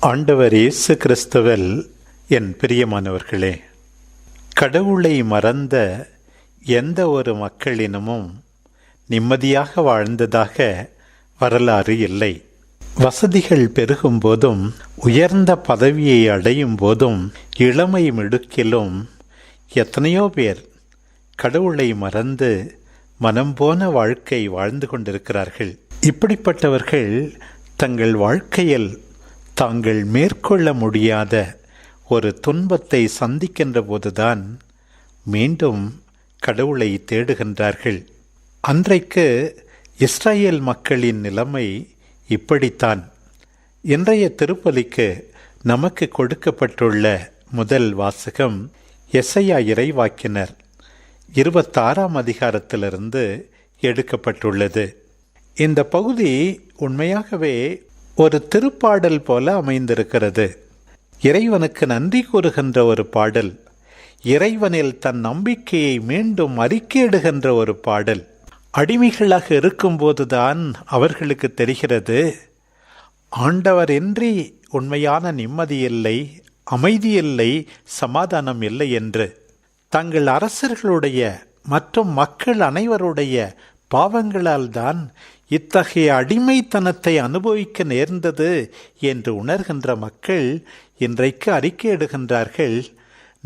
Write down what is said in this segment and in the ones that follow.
ஆண்டவர் இயேசு கிறிஸ்துவில் என் பிரியமானவர்களே, கடவுளை மறந்த எந்த ஒரு மக்களினமும் நிம்மதியாக வாழ்ந்ததாக வரலாறு இல்லை. வசதிகள் பெருகும் போதும் உயர்ந்த பதவியை அடையும் போதும் இளமை மிடுக்கிலும் எத்தனையோ பேர் கடவுளை மறந்து மனம் போன வாழ்க்கை வாழ்ந்து கொண்டிருக்கிறார்கள். இப்படிப்பட்டவர்கள் தங்கள் வாழ்க்கையில் தாங்கள் மேற்கொள்ள முடியாத ஒரு துன்பத்தை சந்திக்கின்ற போதுதான் மீண்டும் கடவுளை தேடுகின்றார்கள். அன்றைக்கு இஸ்ரேல் மக்களின் நிலைமை இப்படித்தான். இன்றைய திருப்பலிக்கு நமக்கு கொடுக்கப்பட்டுள்ள முதல் வாசகம் எசையா இறைவாக்கினர் 26ஆம் அதிகாரத்திலிருந்து எடுக்கப்பட்டுள்ளது. இந்த பகுதி உண்மையாகவே ஒரு திருப்பாடல் போல அமைந்திருக்கிறது. இறைவனுக்கு நன்றி கூறுகின்ற ஒரு பாடல், இறைவனில் தன் நம்பிக்கையை மீண்டும் அறிக்கையிடுகின்ற ஒரு பாடல். அடிமைகளாக இருக்கும்போதுதான் அவர்களுக்கு தெரிகிறது, ஆண்டவர் இன்றி உண்மையான நிம்மதி இல்லை, அமைதி இல்லை, சமாதானம் இல்லை என்று. தங்கள் அரசர்களுடைய மற்றும் மக்கள் அனைவருடைய பாவங்களால் தான் இத்தகைய அடிமைத்தனத்தை அனுபவிக்க நேர்ந்தது என்று உணர்கின்ற மக்கள் இன்றைக்கு அறிக்கையிடுகின்றார்கள்,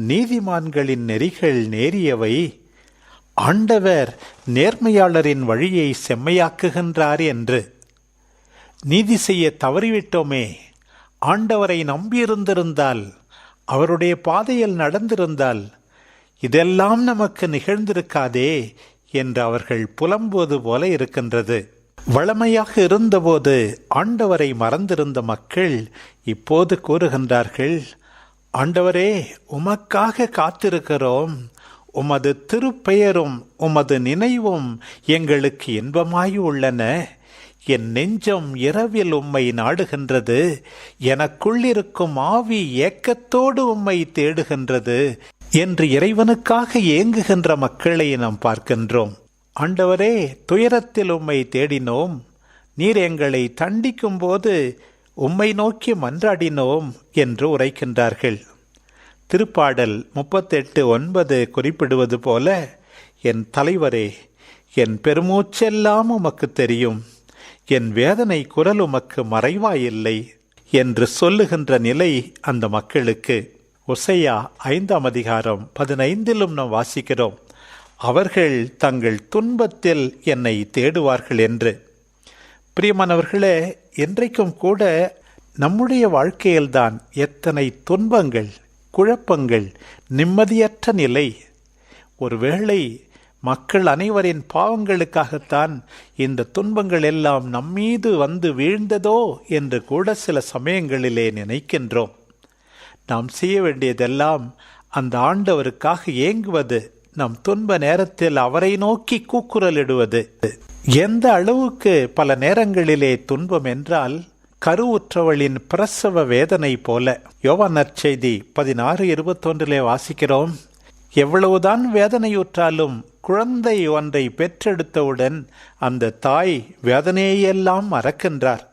நீதிமான்களின் நெறிகள் நேரியவை, ஆண்டவர் நேர்மையாளரின் வழியை செம்மையாக்குகின்றார் என்று. நீதி செய்ய தவறிவிட்டோமே, ஆண்டவரை நம்பியிருந்திருந்தால், அவருடைய பாதையில் நடந்திருந்தால் இதெல்லாம் நமக்கு நிகழ்ந்திருக்காதே என்று அவர்கள் புலம்புவது போல இருக்கின்றது. வளமையாக இருந்தபோது ஆண்டவரை மறந்திருந்த மக்கள் இப்போது கூறுகின்றார்கள், ஆண்டவரே, உமக்காக காத்திருக்கிறோம், உமது திருப்பெயரும் உமது நினைவும் எங்களுக்கு இன்பமாய் உள்ளன, என் நெஞ்சம் இரவில் உம்மை நாடுகின்றது, எனக்குள்ளிருக்கும் ஆவி ஏக்கத்தோடு உம்மை தேடுகின்றது என்று இறைவனுக்காக ஏங்குகின்ற மக்களை நாம் பார்க்கின்றோம். ஆண்டவரே, துயரத்தில் உம்மை தேடினோம், நீர் எங்களை தண்டிக்கும் போது உம்மை நோக்கி மன்றாடினோம் என்று உரைக்கின்றார்கள். திருப்பாடல் 38:9 குறிப்பிடுவது போல, என் தலைவரே, என் பெருமூச்செல்லாம் உமக்கு தெரியும், என் வேதனை குரல் உமக்கு மறைவாயில்லை என்று சொல்லுகின்ற நிலை அந்த மக்களுக்கு. ஓசையா 5ஆம் அதிகாரம் 15 நாம் வாசிக்கிறோம், அவர்கள் தங்கள் துன்பத்தில் என்னை தேடுவார்கள் என்று. பிரியமானவர்களே, இன்றைக்கும் கூட நம்முடைய வாழ்க்கையில்தான் எத்தனை துன்பங்கள், குழப்பங்கள், நிம்மதியற்ற நிலை. ஒருவேளை மக்கள் அனைவரின் பாவங்களுக்காகத்தான் இந்த துன்பங்கள் எல்லாம் நம்மீது வந்து வீழ்ந்ததோ என்று கூட சில சமயங்களிலே நினைக்கின்றோம். நாம் செய்ய வேண்டியதெல்லாம் அந்த ஆண்டவருக்காக ஏங்குவது, நம் துன்ப நேரத்தில் அவரை நோக்கி கூக்குரலிடுவது. எந்த அளவுக்கு பல நேரங்களிலே துன்பம் என்றால், கருவுற்றவளின் பிரசவ வேதனை போல. யோவான் நற்செய்தி 16:21 வாசிக்கிறோம், எவ்வளவுதான் வேதனையுற்றாலும் குழந்தை ஒன்றை பெற்றெடுத்தவுடன் அந்த தாய் வேதனையெல்லாம் மறக்கின்றார்.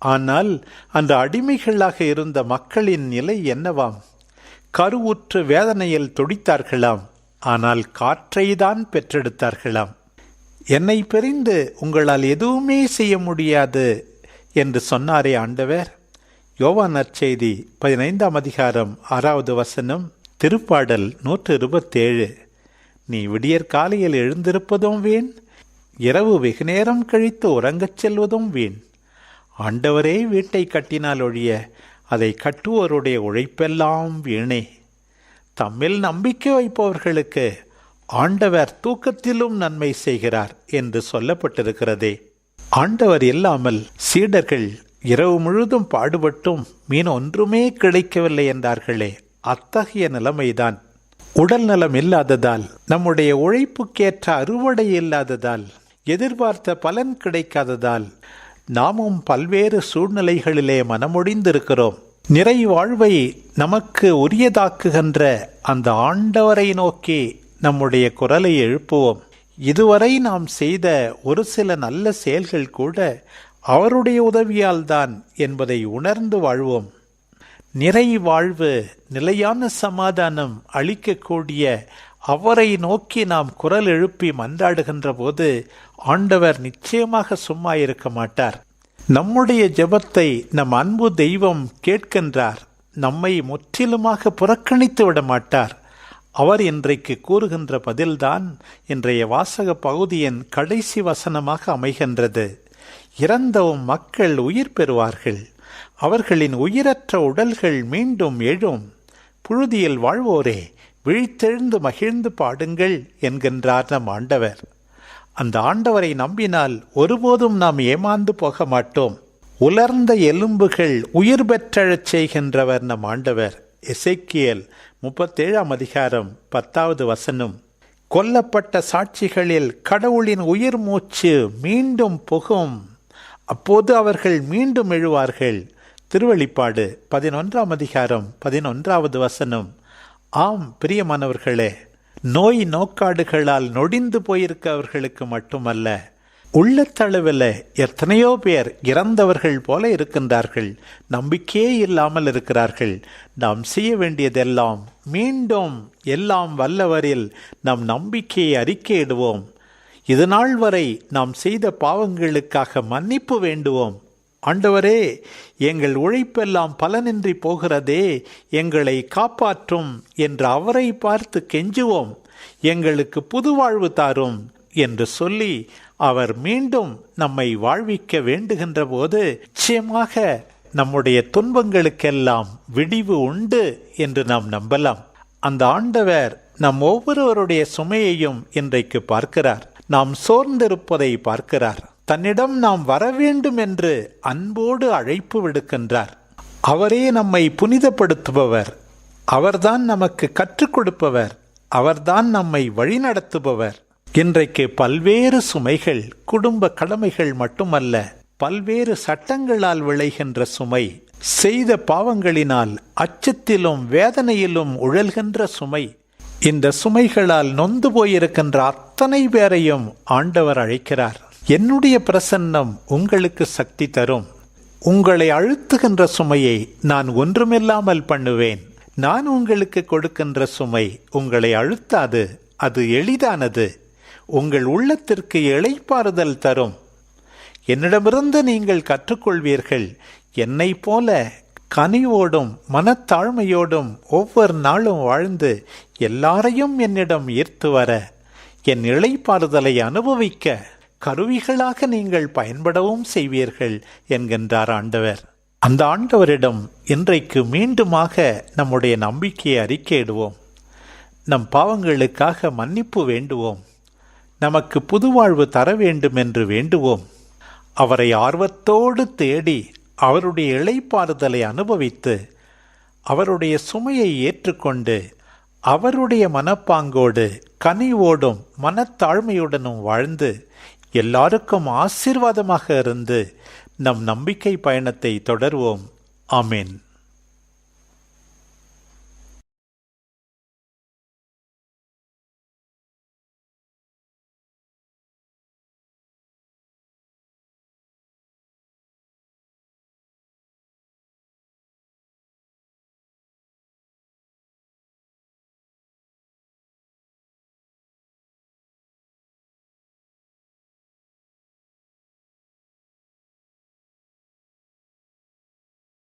ஆனால் அந்த அடிமைகளாக இருந்த மக்களின் நிலை என்னவாம்? கருவுற்று வேதனையில் துடித்தார்களாம், ஆனால் காற்றை தான் பெற்றெடுத்தார்களாம். என்னை பிரிந்து உங்களால் எதுவுமே செய்ய முடியாது என்று சொன்னாரே ஆண்டவர். யோவான் நற்செய்தி 15ஆம் அதிகாரம் 6வது வசனம், திருப்பாடல் 127, நீ விடியற் காலையில் எழுந்திருப்பதும் வீண், இரவு வெகு நேரம் கழித்து உறங்கச் செல்வதும் வீண். ஆண்டவரே வீட்டை கட்டினால் ஒழிய அதை கட்டுவோருடைய உழைப்பெல்லாம் வீணே. தம்மில் நம்பிக்கை வைப்பவர்களுக்கு ஆண்டவர் தூக்கத்திலும் நன்மை செய்கிறார் என்று சொல்லப்பட்டிருக்கிறதே. ஆண்டவர் இல்லாமல் சீடர்கள் இரவு முழுதும் பாடுபட்டும் மீன் ஒன்றுமே கிடைக்கவில்லை என்றார்களே, அத்தகைய நிலைமைதான். உடல் நலம் இல்லாததால், நம்முடைய உழைப்புக்கேற்ற அறுவடை இல்லாததால், எதிர்பார்த்த பலன் கிடைக்காததால் நாமும் பல்வேறு சூழ்நிலைகளிலே மனமுடிந்திருக்கிறோம். நிறை வாழ்வை நமக்கு உரியதாக்குகின்ற அந்த ஆண்டவரை நோக்கி நம்முடைய குரலை எழுப்புவோம். இதுவரை நாம் செய்த ஒரு சில நல்ல செயல்கள் கூட அவருடைய உதவியால் தான் என்பதை உணர்ந்து வாழ்வோம். நிறை வாழ்வு, நிலையான சமாதானம் அளிக்கக்கூடிய அவரை நோக்கி நாம் குரல் எழுப்பி மன்றாடுகின்ற போது ஆண்டவர் நிச்சயமாக சும்மா இருக்க மாட்டார். நம்முடைய ஜெபத்தை நம் அன்பு தெய்வம் கேட்கின்றார். நம்மை முற்றிலுமாக புறக்கணித்து விட மாட்டார். அவர் இன்றைக்கு கூறுகின்ற பதில்தான் இன்றைய வாசக பகுதியின் கடைசி வசனமாக அமைகின்றது. இறந்தவும் மக்கள் உயிர் பெறுவார்கள், அவர்களின் உயிரற்ற உடல்கள் மீண்டும் எழும். புழுதியில் வாழ்வோரே, விழித்தெழுந்து மகிழ்ந்து பாடுங்கள் என்கின்றார் நம் ஆண்டவர். அந்த ஆண்டவரை நம்பினால் ஒருபோதும் நாம் ஏமாந்து போக மாட்டோம். உலர்ந்த எலும்புகள் உயிர் பெற்றழச் செய்கின்றவர் நம் ஆண்டவர். எசேக்கியேல் 37 வசனம். கொல்லப்பட்ட சாட்சிகளில் கடவுளின் உயிர் மூச்சு மீண்டும் புகும், அப்போது அவர்கள் மீண்டும் எழுவார்கள். திருவெளிப்பாடு 11 வசனம். ஆம் பிரியமானவர்களே, நோய் நோக்காடுகளால் நொடிந்து போயிருக்கவர்களுக்கு மட்டுமல்ல, உள்ளத்தளவில் எத்தனையோ பேர் இறந்தவர்கள் போல இருக்கின்றார்கள், நம்பிக்கையே இல்லாமல் இருக்கிறார்கள். நாம் செய்ய வேண்டியதெல்லாம் மீண்டும் எல்லாம் வல்லவரில் நம் நம்பிக்கையை அறிக்கையிடுவோம். இது நாள் வரை நாம் செய்த பாவங்களுக்காக மன்னிப்பு வேண்டுவோம். ஆண்டவரே, எங்கள் உழைப்பெல்லாம் பலனின்றி போகிறதே, எங்களை காப்பாற்றும் என்று அவரை பார்த்து கெஞ்சுவோம். எங்களுக்கு புது வாழ்வு தாரும் என்று சொல்லி அவர் மீண்டும் நம்மை வாழ்விக்க வேண்டுகின்ற போது நிச்சயமாக நம்முடைய துன்பங்களுக்கெல்லாம் விடிவு உண்டு என்று நாம் நம்பலாம். அந்த ஆண்டவர் நம் ஒவ்வொருவருடைய சுமையையும் இன்றைக்கு பார்க்கிறார். நாம் சோர்ந்திருப்பதை பார்க்கிறார். தன்னிடம் நாம் வரவேண்டும் என்று அன்போடு அழைப்பு விடுக்கின்றார். அவரே நம்மை புனிதப்படுத்துபவர், அவர்தான் நமக்கு கற்றுக் கொடுப்பவர், அவர்தான் நம்மை வழிநடத்துபவர். இன்றைக்கு பல்வேறு சுமைகள், குடும்ப கடமைகள் மட்டுமல்ல, பல்வேறு சட்டங்களால் விளைகின்ற சுமை, செய்த பாவங்களினால் அச்சத்திலும் வேதனையிலும் உழல்கின்ற சுமை, இந்த சுமைகளால் நொந்து போயிருக்கின்ற அத்தனை பேரையும் ஆண்டவர் அழைக்கிறார். என்னுடைய பிரசன்னம் உங்களுக்கு சக்தி தரும். உங்களை அழுத்துகின்ற சுமையை நான் ஒன்றுமில்லாமல் பண்ணுவேன். நான் உங்களுக்கு கொடுக்கின்ற சுமை உங்களை அழுத்தாது, அது எளிதானது. உங்கள் உள்ளத்திற்கு இளைப்பாறுதல் தரும். என்னிடமிருந்து நீங்கள் கற்றுக்கொள்வீர்கள். என்னை போல கனிவோடும் மனத்தாழ்மையோடும் ஒவ்வொரு நாளும் வாழ்ந்து எல்லாரையும் என்னிடம் ஈர்த்து வர, என் இளைப்பாறுதலை அனுபவிக்க கருவிகளாக நீங்கள் பயன்படவும் செய்வீர்கள் என்கின்றார் ஆண்டவர். அந்த ஆண்டவரிடம் இன்றைக்கு மீண்டுமாக நம்முடைய நம்பிக்கையை அறிக்கையிடுவோம். நம் பாவங்களுக்காக மன்னிப்பு வேண்டுவோம். நமக்கு புது வாழ்வு தர வேண்டும் என்று வேண்டுவோம். அவரை ஆர்வத்தோடு தேடி அவருடைய இளைப்பாறுதலை அனுபவித்து அவருடைய சுமையை ஏற்றுக்கொண்டு அவருடைய மனப்பாங்கோடு கனிவோடும் மனத்தாழ்மையுடனும் வாழ்ந்து எல்லாருக்கும் ஆசீர்வாதமாக இருந்து நம் நம்பிக்கை பயணத்தை தொடர்வோம். ஆமேன்.